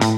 Good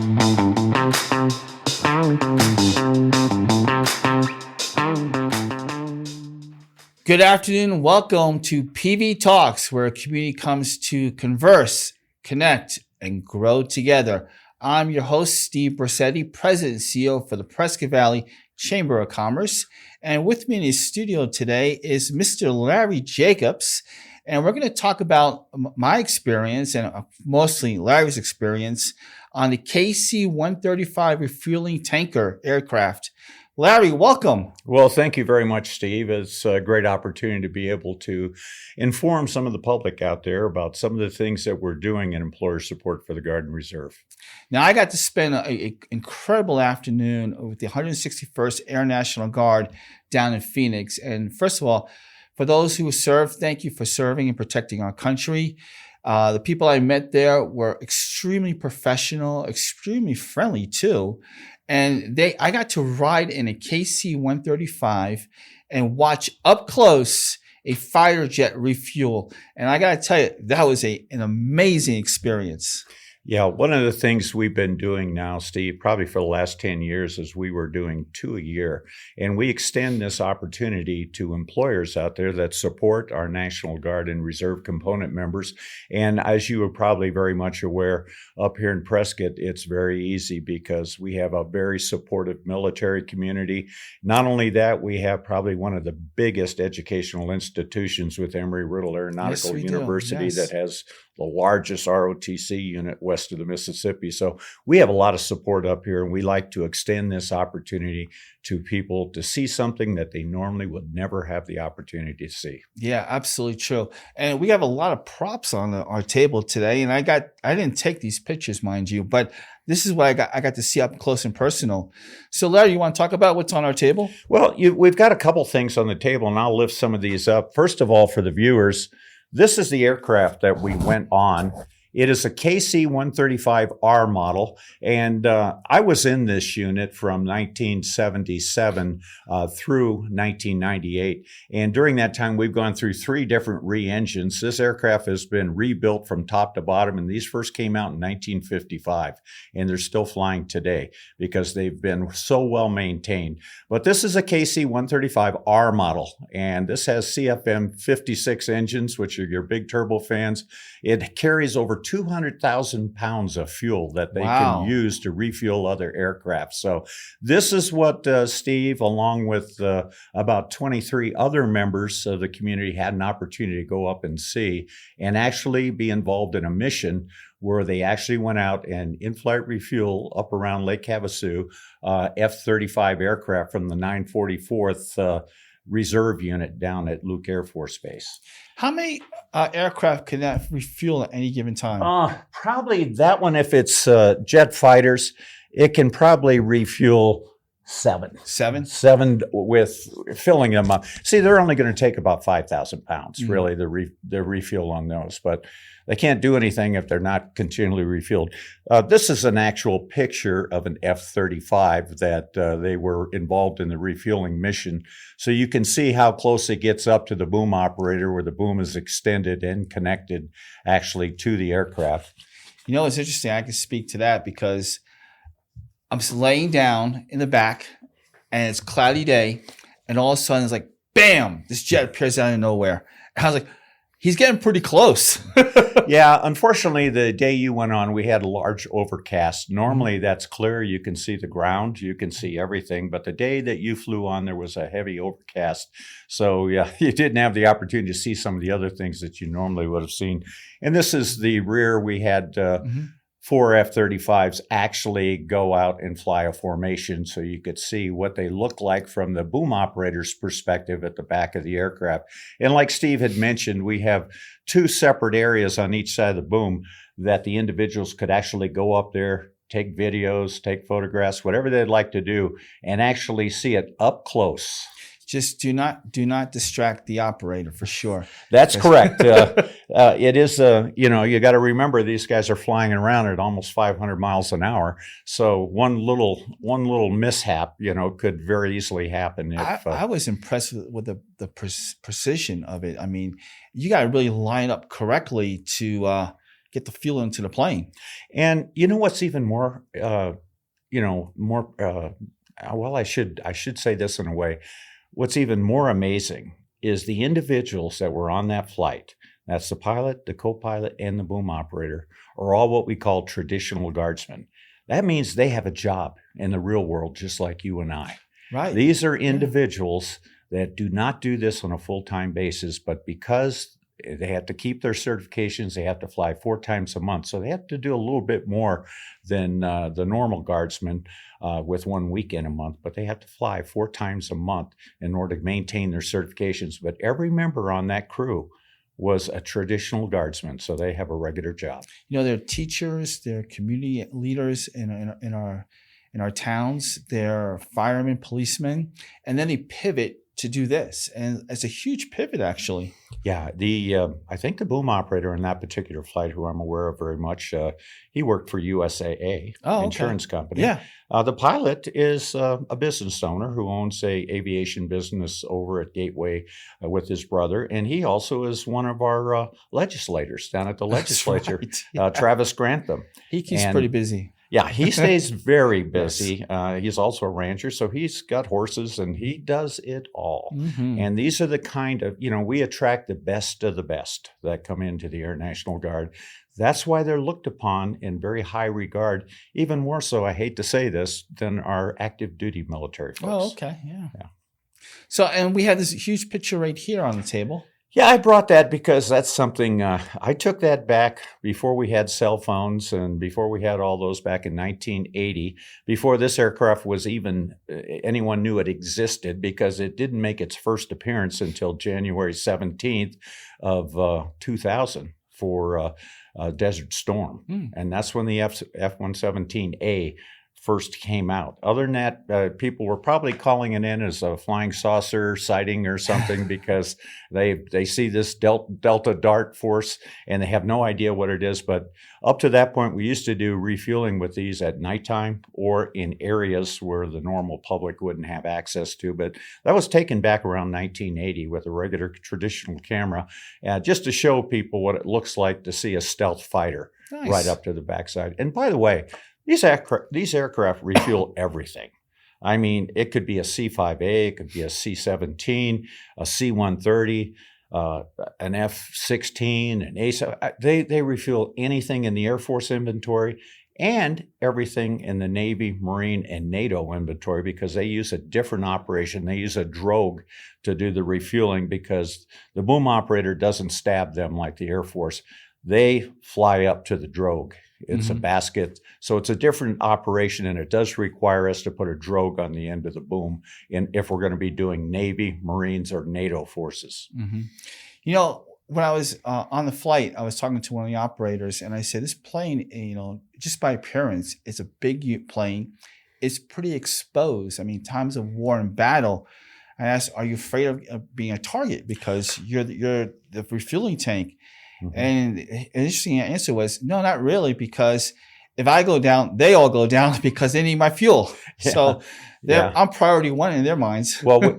afternoon. Welcome to PV Talks, where a community comes to converse, connect, and grow together. I'm your host, Steve Bracety, President and CEO for the Prescott Valley Chamber of Commerce. And with me in the studio today is Mr. Larry Jacobs. And we're going to talk about my experience and mostly Larry's experience on the KC-135 refueling tanker aircraft. Larry, welcome. Well, thank you very much, Steve. It's a great opportunity to be able to inform some of the public out there about some of the things that we're doing in employer support for the Guard and Reserve. Now, I got to spend an incredible afternoon with the 161st Air National Guard down in Phoenix. And first of all, for those who served, thank you for serving and protecting our country. The people I met there were extremely professional, extremely friendly too. And I got to ride in a KC-135 and watch up close a fighter jet refuel. And I got to tell you, that was an amazing experience. Yeah, one of the things we've been doing now, Steve, probably for the last 10 years, is we were doing 2 a year. And we extend this opportunity to employers out there that support our National Guard and Reserve component members. And as you are probably very much aware, up here in Prescott, it's very easy because we have a very supportive military community. Not only that, we have probably one of the biggest educational institutions with Embry-Riddle Aeronautical University that has the largest ROTC unit west of the Mississippi. So we have a lot of support up here, and we like to extend this opportunity to people to see something that they normally would never have the opportunity to see. Yeah, absolutely true. And we have a lot of props on our table today. And I didn't take these pictures, mind you, but this is what I got to see up close and personal. So Larry, you want to talk about what's on our table? Well, we've got a couple things on the table, and I'll lift some of these up. First of all, for the viewers, this is the aircraft that we went on. It is a KC-135R model, and I was in this unit from 1977 through 1998. And during that time, we've gone through 3 different re-engines. This aircraft has been rebuilt from top to bottom, and these first came out in 1955, and they're still flying today because they've been so well maintained. But this is a KC-135R model, and this has CFM 56 engines, which are your big turbofans. It carries over 200,000 pounds of fuel that they can use to refuel other aircraft. So this is what Steve, along with about 23 other members of the community, had an opportunity to go up and see and actually be involved in a mission where they actually went out and in-flight refuel up around Lake Havasu, F-35 aircraft from the 944th Reserve unit down at Luke Air Force Base. How many aircraft can that refuel at any given time? Probably that one, if it's jet fighters, it can probably refuel 7. 7 with filling them up. See, they're only going to take about 5,000 pounds, really, the refuel on those. But they can't do anything if they're not continually refueled. This is an actual picture of an F-35 that they were involved in the refueling mission. So you can see how close it gets up to the boom operator, where the boom is extended and connected actually to the aircraft. You know, it's interesting. I can speak to that because I'm just laying down in the back and it's a cloudy day, and all of a sudden it's like, bam, this jet appears out of nowhere. And I was like, he's getting pretty close. Yeah, unfortunately, the day you went on, we had a large overcast. Normally, that's clear. You can see the ground. You can see everything. But the day that you flew on, there was a heavy overcast. So, yeah, you didn't have the opportunity to see some of the other things that you normally would have seen. And this is the rear. We had 4 F-35s actually go out and fly a formation, so you could see what they look like from the boom operator's perspective at the back of the aircraft. And like Steve had mentioned, we have 2 separate areas on each side of the boom that the individuals could actually go up there, take videos, take photographs, whatever they'd like to do, and actually see it up close. Just do not distract the operator, for sure. That's correct. It is, you got to remember these guys are flying around at almost 500 miles an hour. So one little mishap, could very easily happen. I was impressed with the precision of it. I mean, you got to really line up correctly to get the fuel into the plane. And you know what's even more, well, I should say this in a way. What's even more amazing is the individuals that were on that flight. That's the pilot, the co-pilot, and the boom operator are all what we call traditional guardsmen. That means they have a job in the real world, just like you and I. Right. These are individuals that do not do this on a full-time basis, but because they have to keep their certifications, they have to fly 4 times a month. So they have to do a little bit more than the normal guardsmen with 1 weekend a month, but they have to fly 4 times a month in order to maintain their certifications. But every member on that crew was a traditional guardsman, so they have a regular job. They're teachers, they're community leaders in our towns, they're firemen, policemen, and then they pivot to do this, and it's a huge pivot, actually. Yeah, I think the boom operator in that particular flight, who I'm aware of very much, he worked for USAA insurance company. Yeah. The pilot is a business owner who owns a aviation business over at Gateway with his brother, and he also is one of our legislators down at the legislature, Right. Yeah. Travis Grantham. He keeps pretty busy. Yeah, he stays very busy. He's also a rancher, so he's got horses and he does it all. Mm-hmm. And these are the kind of, we attract the best of the best that come into the Air National Guard. That's why they're looked upon in very high regard, even more so, I hate to say this, than our active duty military folks. Oh, okay. Yeah. So, and we have this huge picture right here on the table. Yeah, I brought that because that's something, I took that back before we had cell phones and before we had all those back in 1980, before this aircraft was even, anyone knew it existed, because it didn't make its first appearance until January 17th of 2000 for Desert Storm. And that's when the F-117A first came out. Other than that, people were probably calling it in as a flying saucer sighting or something because they see this Delta Dart force and they have no idea what it is. But up to that point, we used to do refueling with these at nighttime or in areas where the normal public wouldn't have access to. But that was taken back around 1980 with a regular traditional camera, just to show people what it looks like to see a stealth fighter right up to the backside. And by the way, these aircraft refuel everything. I mean, it could be a C-5A, it could be a C-17, a C-130, an F-16, an A-7. They refuel anything in the Air Force inventory and everything in the Navy, Marine, and NATO inventory, because they use a different operation. They use a drogue to do the refueling because the boom operator doesn't stab them like the Air Force. They fly up to the drogue. It's a basket. So it's a different operation, and it does require us to put a drogue on the end of the boom if we're going to be doing Navy, Marines, or NATO forces. Mm-hmm. When I was on the flight, I was talking to one of the operators, and I said, this plane, just by appearance, it's a big plane. It's pretty exposed. I mean, times of war and battle. I asked, are you afraid of being a target because you're the refueling tank? Mm-hmm. And an interesting answer was, no, not really, because if I go down, they all go down because they need my fuel. Yeah. So I'm priority one in their minds. Well,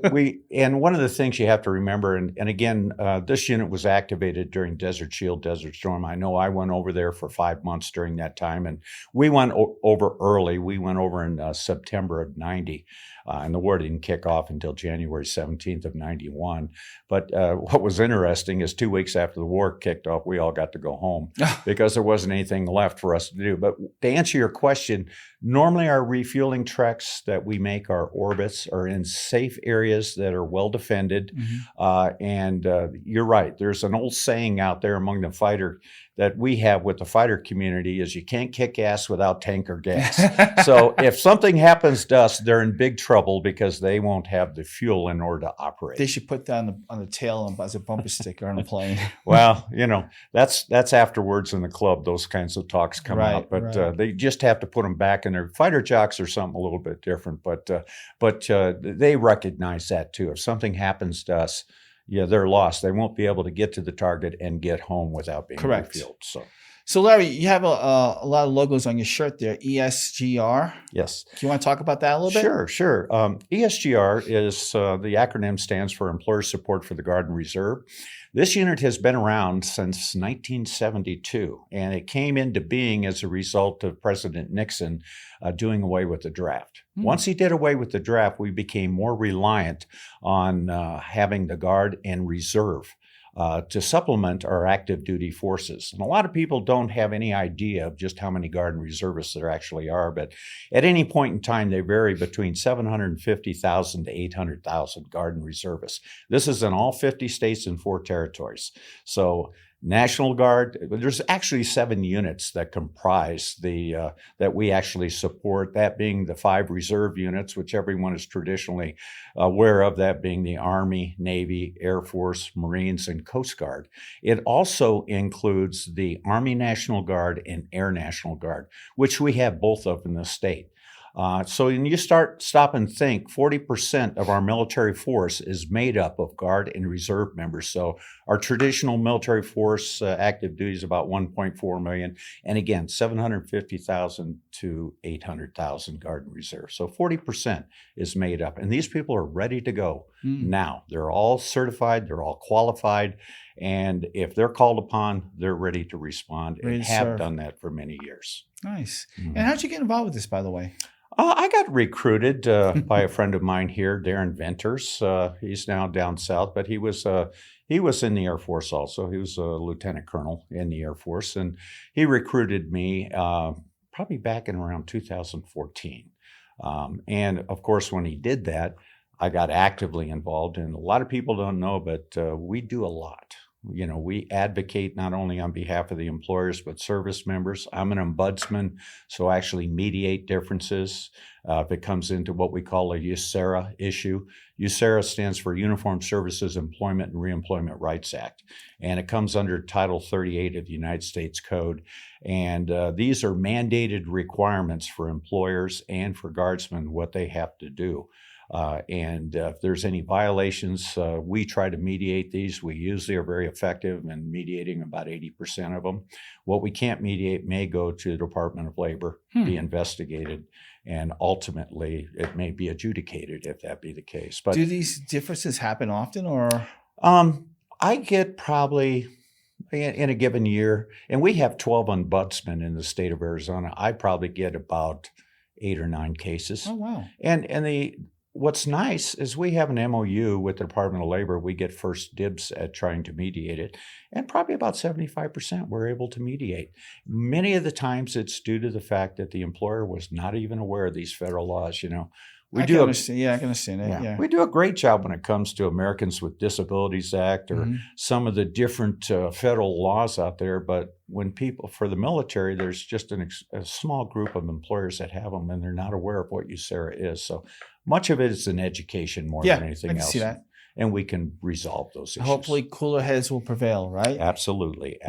and one of the things you have to remember, and again, this unit was activated during Desert Shield, Desert Storm. I know I went over there for 5 months during that time, and we went over early. We went over in September of 90. And the war didn't kick off until January 17th of 91. But what was interesting is 2 weeks after the war kicked off, we all got to go home because there wasn't anything left for us to do. But to answer your question, normally our refueling treks that we make, our orbits, are in safe areas that are well defended. Mm-hmm. And you're right. There's an old saying out there among the fighter that we have with the fighter community is you can't kick ass without tanker gas. So if something happens to us, they're in big trouble because they won't have the fuel in order to operate. They should put that on the tail as a bumper sticker on a plane. Well, that's afterwards in the club. Those kinds of talks come out, but they just have to put them back in their fighter jocks or something a little bit different. But they recognize that too. If something happens to us, they're lost. They won't be able to get to the target and get home without being refueled. So, Larry, you have a lot of logos on your shirt there. ESGR. Yes. Do you want to talk about that a little bit? Sure. ESGR is the acronym stands for Employer Support for the Guard and Reserve. This unit has been around since 1972, and it came into being as a result of President Nixon doing away with the draft. Once he did away with the draft, we became more reliant on having the Guard and Reserve to supplement our active duty forces. And a lot of people don't have any idea of just how many Guard and Reservists there actually are, but at any point in time, they vary between 750,000 to 800,000 Guard and Reservists. This is in all 50 states and 4 territories. So National Guard, there's actually 7 units that comprise the that we actually support, that being the 5 reserve units, which everyone is traditionally aware of, that being the Army, Navy, Air Force, Marines, and Coast Guard. It also includes the Army National Guard and Air National Guard, which we have both of in the state. So when you stop and think, 40% of our military force is made up of Guard and Reserve members. So our traditional military force active duty is about 1.4 million. And again, 750,000 to 800,000 Guard and Reserve. So 40% is made up. And these people are ready to go now. They're all certified. They're all qualified. And if they're called upon, they're ready to respond and have done that for many years. Nice. And how'd you get involved with this, by the way? I got recruited by a friend of mine here, Darren Venters. He's now down south, but he was in the Air Force also. He was a lieutenant colonel in the Air Force, and he recruited me probably back in around 2014. And of course, when he did that, I got actively involved. And a lot of people don't know, but we do a lot. You know, we advocate not only on behalf of the employers, but service members. I'm an ombudsman, so I actually mediate differences. If it comes into what we call a USERRA issue, USERRA stands for Uniformed Services Employment and Reemployment Rights Act, and it comes under Title 38 of the United States Code. And these are mandated requirements for employers and for guardsmen, what they have to do. And if there's any violations, we try to mediate these. We usually are very effective in mediating about 80% of them. What we can't mediate may go to the Department of Labor, be investigated, and ultimately it may be adjudicated if that be the case. But do these differences happen often, or? I get probably in a given year, and we have 12 ombudsmen in the state of Arizona. I probably get about 8 or 9 cases. Oh, wow. And what's nice is we have an MOU with the Department of Labor. We get first dibs at trying to mediate it, and probably about 75% we're able to mediate. Many of the times it's due to the fact that the employer was not even aware of these federal laws. You know, I can understand it. Yeah. We do a great job when it comes to Americans with Disabilities Act or some of the different federal laws out there. But when for the military, there's just a small group of employers that have them, and they're not aware of what USERRA is. So much of it is an education more than anything else. I can see that. And we can resolve those issues. Hopefully cooler heads will prevail, right? Absolutely.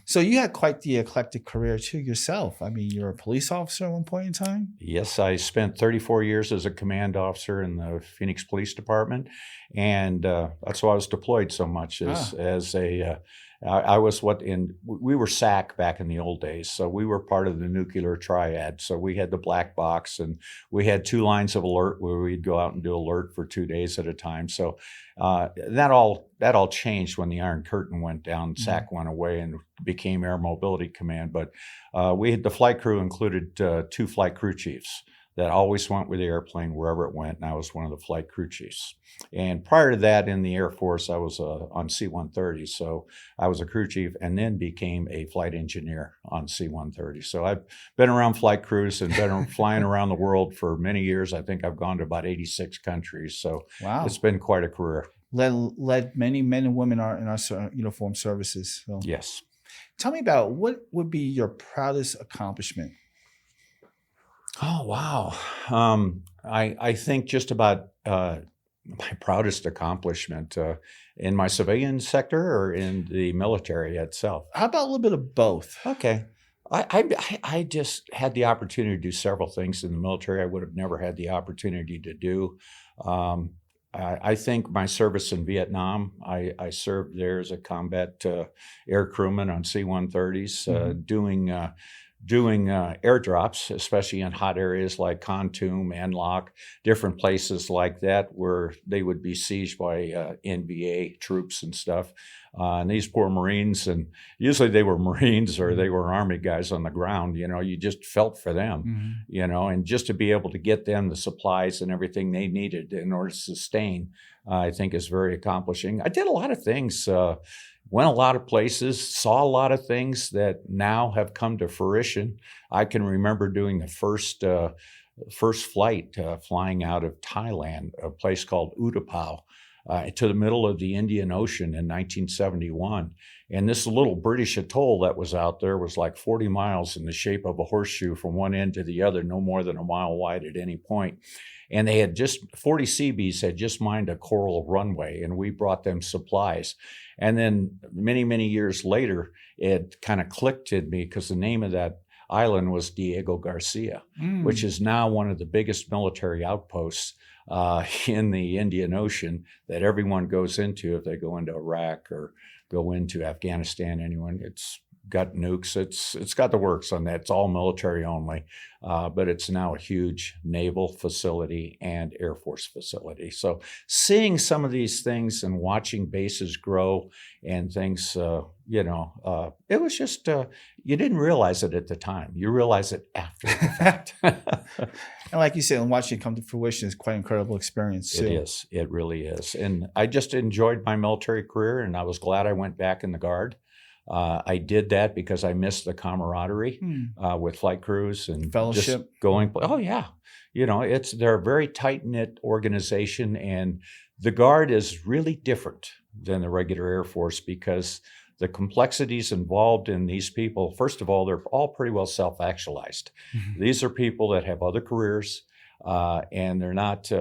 So you had quite the eclectic career too yourself. I mean, you're a police officer at one point in time? Yes, I spent 34 years as a command officer in the Phoenix Police Department. And that's why I was deployed so much we were SAC back in the old days. So we were part of the nuclear triad. So we had the black box, and we had 2 lines of alert where we'd go out and do alert for 2 days at a time. So that all changed when the Iron Curtain went down. SAC went away and became Air Mobility Command. But the flight crew included 2 flight crew chiefs that always went with the airplane wherever it went, and I was one of the flight crew chiefs. And prior to that, in the Air Force, I was on C-130, so I was a crew chief and then became a flight engineer on C-130. So I've been around flight crews and been flying around the world for many years. I think I've gone to about 86 countries, so It's been quite a career. Led many men and women in our uniformed services. So. Yes. Tell me about what would be your proudest accomplishment? Oh, wow. I think just about my proudest accomplishment in my civilian sector or in the military itself. How about a little bit of both? Okay. I just had the opportunity to do several things in the military I would have never had the opportunity to do. I think my service in Vietnam, I served there as a combat air crewman on C-130s, doing airdrops, especially in hot areas like Kontum, Anlock, different places like that where they would be sieged by NVA troops and stuff. And these poor Marines, and usually they were Marines or they were Army guys on the ground, you just felt for them, and just to be able to get them the supplies and everything they needed in order to sustain, I think is very accomplishing. I did a lot of things, went a lot of places, saw a lot of things that now have come to fruition. I can remember doing the first flight flying out of Thailand, a place called Utapao, to the middle of the Indian Ocean in 1971. And this little British atoll that was out there was like 40 miles in the shape of a horseshoe from one end to the other, no more than a mile wide at any point. And they had 40 Seabees had just mined a coral runway, and we brought them supplies. And then many, many years later, it kind of clicked in me because the name of that island was Diego Garcia, which is now one of the biggest military outposts in the Indian Ocean that everyone goes into if they go into Iraq or go into Afghanistan. Anyone, it's got nukes. It's got the works on that. It's all military only, but it's now a huge naval facility and Air Force facility. So seeing some of these things and watching bases grow and things, it was just, you didn't realize it at the time. You realize it after the fact. And like you said, and watching it come to fruition is quite an incredible experience too. It is. It really is. And I just enjoyed my military career, and I was glad I went back in the Guard. I did that because I missed the camaraderie with flight crews and fellowship. Just going. Oh yeah, they're a very tight knit organization, and the Guard is really different than the regular Air Force because the complexities involved in these people. First of all, they're all pretty well self-actualized. These are people that have other careers, and they're not.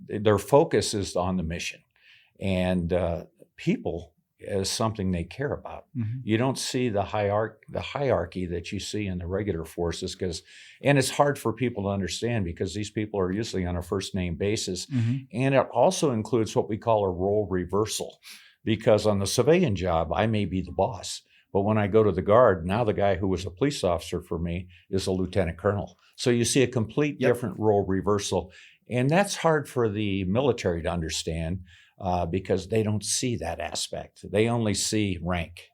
Their focus is on the mission, and people as something they care about. You don't see the hierarchy that you see in the regular forces and it's hard for people to understand because these people are usually on a first name basis. And it also includes what we call a role reversal, because on the civilian job, I may be the boss, but when I go to the Guard, now the guy who was a police officer for me is a lieutenant colonel. So you see a complete different role reversal. And that's hard for the military to understand. Because they don't see that aspect. They only see rank.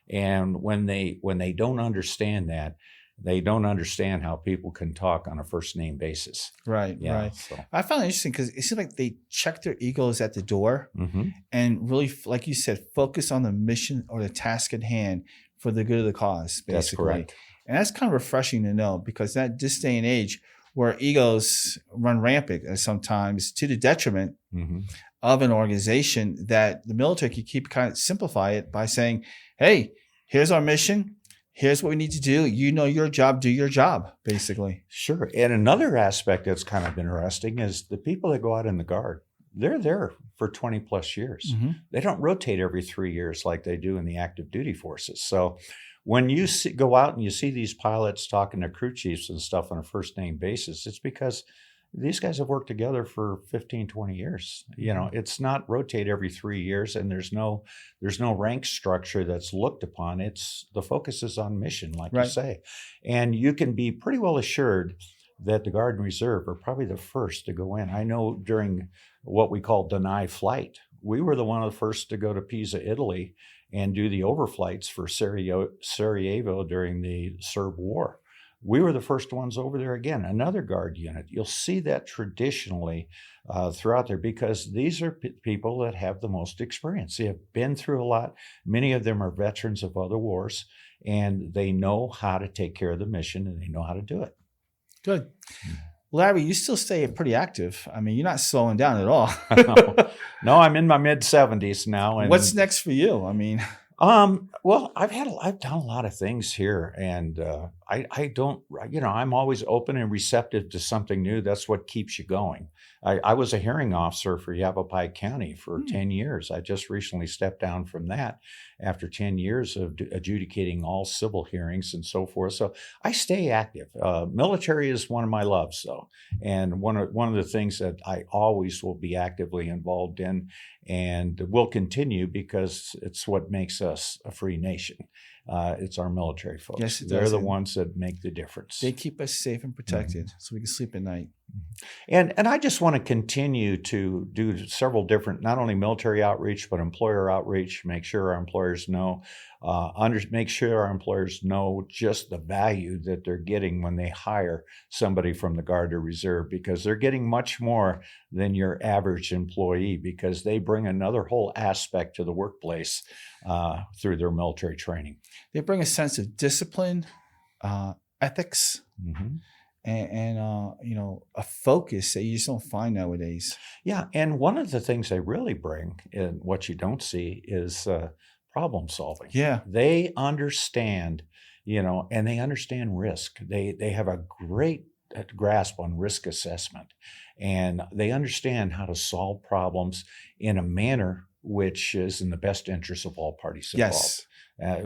And when they don't understand that, they don't understand how people can talk on a first name basis. Right. So. I found it interesting because it seems like they check their egos at the door and really, like you said, focus on the mission or the task at hand for the good of the cause, basically. That's correct. And that's kind of refreshing to know because this day and age where egos run rampant sometimes to the detriment of an organization, that the military can simplify it by saying, hey, here's our mission. Here's what we need to do. You know your job, do your job, basically. Sure. And another aspect that's kind of interesting is the people that go out in the Guard, they're there for 20 plus years. They don't rotate every 3 years like they do in the active duty forces. So when you go out and you see these pilots talking to crew chiefs and stuff on a first name basis, it's because these guys have worked together for 15, 20 years. It's not rotate every 3 years, and there's no rank structure that's looked upon. The focus is on mission, like you say. And you can be pretty well assured that the Guard and Reserve are probably the first to go in. I know during what we call deny flight, we were one of the first to go to Pisa, Italy, and do the overflights for Sarajevo during the Serb War. We were the first ones over there again, another Guard unit. You'll see that traditionally throughout there because these are people that have the most experience. They have been through a lot. Many of them are veterans of other wars, and they know how to take care of the mission, and they know how to do it. Good. Larry, you still stay pretty active. I mean, you're not slowing down at all. No, I'm in my mid-70s now. And what's next for you? I mean... Well, I've done a lot of things here, and I don't, I'm always open and receptive to something new. That's what keeps you going. I was a hearing officer for Yavapai County for 10 years. I just recently stepped down from that after 10 years of adjudicating all civil hearings and so forth. So I stay active. Military is one of my loves, though, and one of the things that I always will be actively involved in, and will continue because it's what makes us a free nation. It's our military folks. Yes, it They're does. the ones that make the difference. They keep us safe and protected, so we can sleep at night. And I just want to continue to do several different, not only military outreach, but employer outreach, make sure our employers know, make sure our employers know just the value that they're getting when they hire somebody from the Guard or Reserve, because they're getting much more than your average employee, because they bring another whole aspect to the workplace through their military training. They bring a sense of discipline, ethics, and a focus that you just don't find nowadays. Yeah, and one of the things they really bring, and what you don't see, is problem solving. Yeah. They understand, and they understand risk. They have a great grasp on risk assessment, and they understand how to solve problems in a manner which is in the best interest of all parties involved. Yes.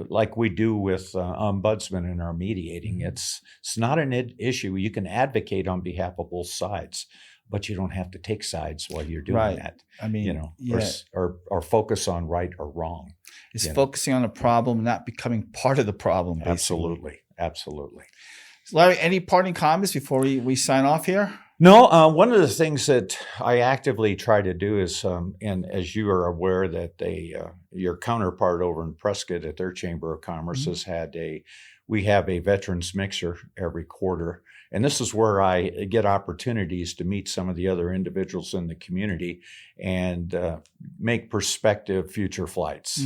Like we do with ombudsman in our mediating. It's not an issue. You can advocate on behalf of both sides, but you don't have to take sides while you're doing that. I mean, or focus on right or wrong. It's focusing on the problem, not becoming part of the problem. Basically. Absolutely. So Larry, any parting comments before we sign off here? No, one of the things that I actively try to do is, and as you are aware, that your counterpart over in Prescott at their Chamber of Commerce has had we have a veterans mixer every quarter. And this is where I get opportunities to meet some of the other individuals in the community and make prospective future flights,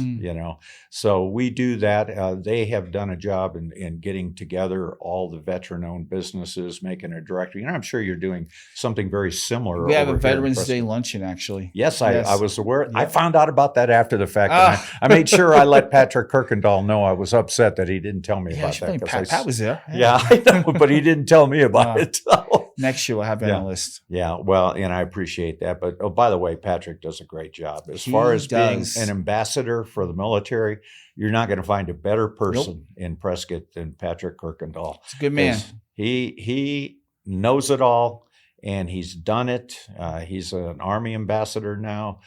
So we do that. They have done a job in getting together all the veteran-owned businesses, making a directory. I'm sure you're doing something very similar. We have a Veterans Day luncheon, actually. Yes, I was aware. Yep. I found out about that after the fact. I made sure I let Patrick Kirkendall know I was upset that he didn't tell me about that. Pat was there. Yeah, I know, but he didn't tell me about it. So. Next year we'll have analysts. Yeah, well, and I appreciate that. But by the way, Patrick does a great job. As far as being an ambassador for the military, you're not going to find a better person in Prescott than Patrick Kirkendall. He's a good man. He knows it all, and he's done it. He's an Army ambassador now.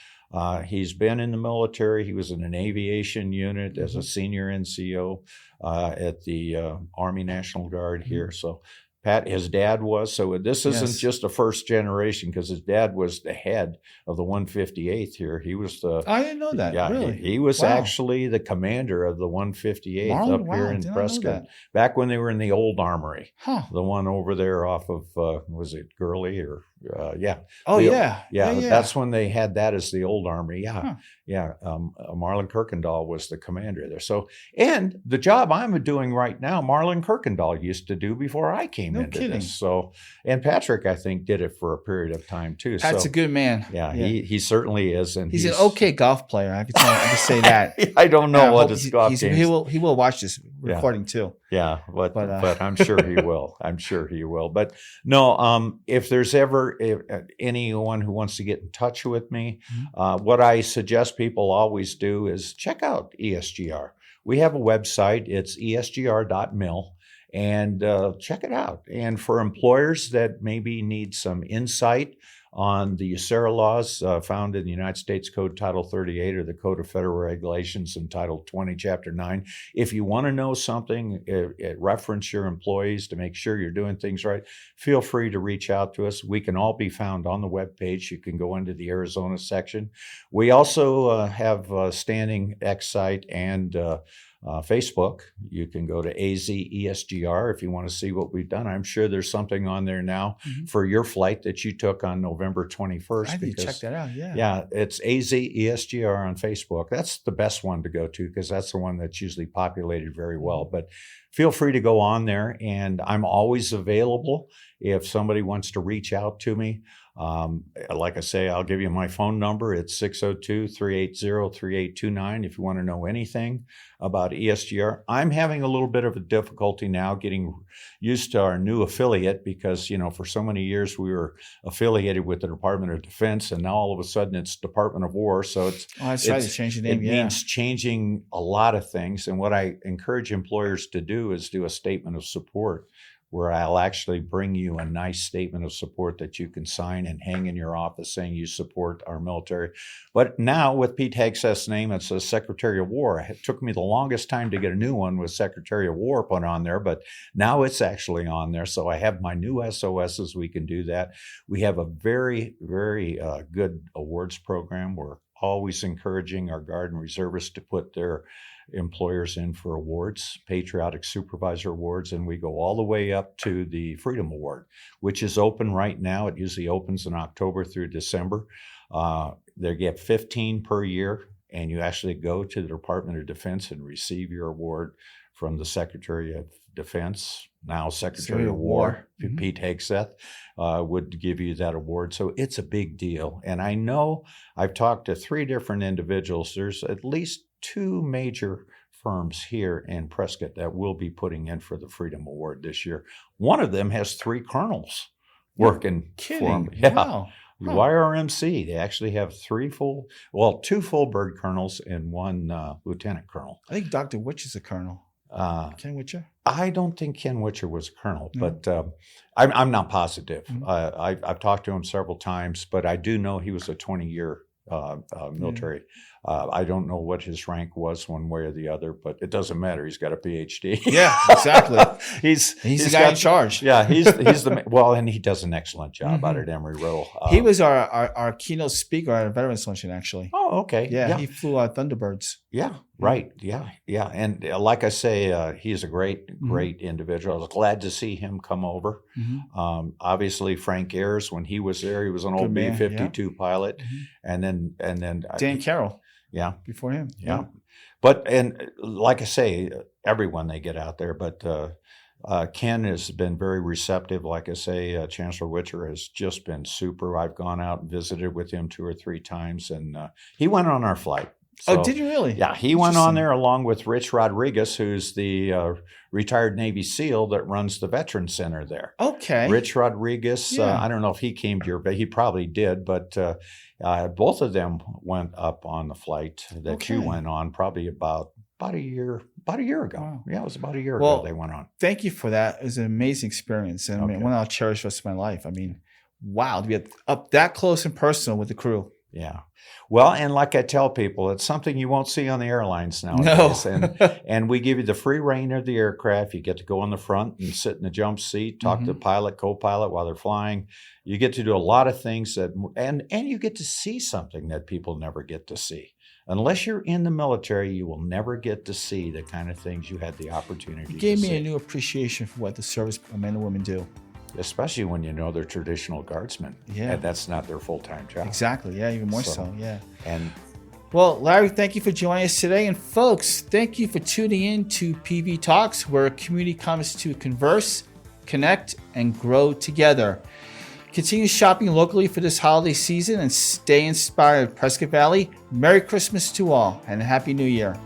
He's been in the military. He was in an aviation unit as a senior NCO at the Army National Guard here. So Pat, his dad was. So this isn't just a first generation, because his dad was the head of the 158th here. He was the. I didn't know that. Yeah, really? he was actually the commander of the 158th up here in Prescott back when they were in the old armory. The one over there off of was it Gurley or That's when they had that as the old armory. Marlon Kirkendall was the commander there. So, and the job I'm doing right now, Marlon Kirkendall used to do before I came into this. So, and Patrick, I think, did it for a period of time too. Pat's a good man. Yeah, he certainly is, and he's an okay golf player. I can say that. I don't know what his golf games. He will watch this recording too. Yeah, but I'm sure he will. I'm sure he will. But no, if there's ever anyone who wants to get in touch with me, what I suggest people always do is check out ESGR. We have a website. It's esgr.mil. And check it out. And for employers that maybe need some insight on the USERRA laws found in the United States Code Title 38 or the Code of Federal Regulations in Title 20, Chapter 9, if you want to know something, reference your employees to make sure you're doing things right, feel free to reach out to us. We can all be found on the webpage. You can go into the Arizona section. We also have a standing X site and Facebook. You can go to AZESGR if you want to see what we've done. I'm sure there's something on there now for your flight that you took on November 21st. I need to check that out. Yeah, it's AZESGR on Facebook. That's the best one to go to, because that's the one that's usually populated very well. But feel free to go on there, and I'm always available. if somebody wants to reach out to me, like I say, I'll give you my phone number. It's 602-380-3829 if you want to know anything about ESGR. I'm having a little bit of a difficulty now getting used to our new affiliate because, for so many years we were affiliated with the Department of Defense, and now all of a sudden it's Department of War. So it's right. They changed the name. It means changing a lot of things. And what I encourage employers to do is do a statement of support, where I'll actually bring you a nice statement of support that you can sign and hang in your office saying you support our military. But now with Pete Hegseth's name, it says Secretary of War. It took me the longest time to get a new one with Secretary of War put on there, but now it's actually on there. So I have my new SOSs. We can do that. We have a very, very good awards program. We're always encouraging our Guard and Reservists to put their employers in for awards, Patriotic Supervisor Awards, and we go all the way up to the Freedom Award, which is open right now. It usually opens in October through December. They get 15 per year, and you actually go to the Department of Defense and receive your award from the Secretary of Defense, now Secretary of War, Pete Hegseth, would give you that award. So it's a big deal. And I know I've talked to 3 different individuals. There's at least 2 major firms here in Prescott that will be putting in for the Freedom Award this year. One of them has 3 colonels working for them. Yeah. Wow. Huh. YRMC, they actually have 2 full bird colonels and 1 lieutenant colonel. I think Dr. Witch is a colonel. Ken Witcher? I don't think Ken Witcher was a colonel, but I'm not positive. I've talked to him several times, but I do know he was a 20-year military. I don't know what his rank was one way or the other, but it doesn't matter. He's got a PhD. Yeah, exactly. he's the guy in charge. Yeah, he's the and he does an excellent job out at Embry-Riddle. He was our keynote speaker at a veterans luncheon, actually. Oh, okay. Yeah, he flew our Thunderbirds. Yeah, right. Yeah. And like I say, he's a great individual. I was glad to see him come over. Obviously, Frank Ayers, when he was there, he was an old B-52 pilot. And then Dan Carroll. Yeah. Before him. Yeah. But, and like I say, everyone they get out there, but Ken has been very receptive. Like I say, Chancellor Witcher has just been super. I've gone out and visited with him 2 or 3 times, and he went on our flight. So, did you really? Yeah, he went on there along with Rich Rodriguez, who's the retired Navy SEAL that runs the Veterans Center there. Okay. Rich Rodriguez, I don't know if he came to your, but he probably did, but both of them went up on the flight that you went on probably about a year ago. Wow. Yeah, it was about a year ago they went on. Thank you for that. It was an amazing experience, and I mean, one I'll cherish the rest of my life. I mean, wow, to be up that close and personal with the crew. Yeah. Well, and like I tell people, it's something you won't see on the airlines nowadays. No. and we give you the free reign of the aircraft. You get to go in the front and sit in the jump seat, talk to the pilot, co-pilot while they're flying. You get to do a lot of things and you get to see something that people never get to see. Unless you're in the military, you will never get to see the kind of things you had the opportunity to see. It gave me a new appreciation for what the service men and women do. Especially when you know they're traditional guardsmen. Yeah. And that's not their full-time job. Exactly. Yeah, even more so. Yeah. And well, Larry, thank you for joining us today. And folks, thank you for tuning in to PV Talks, where a community comes to converse, connect, and grow together. Continue shopping locally for this holiday season and stay inspired, Prescott Valley. Merry Christmas to all and a Happy New Year.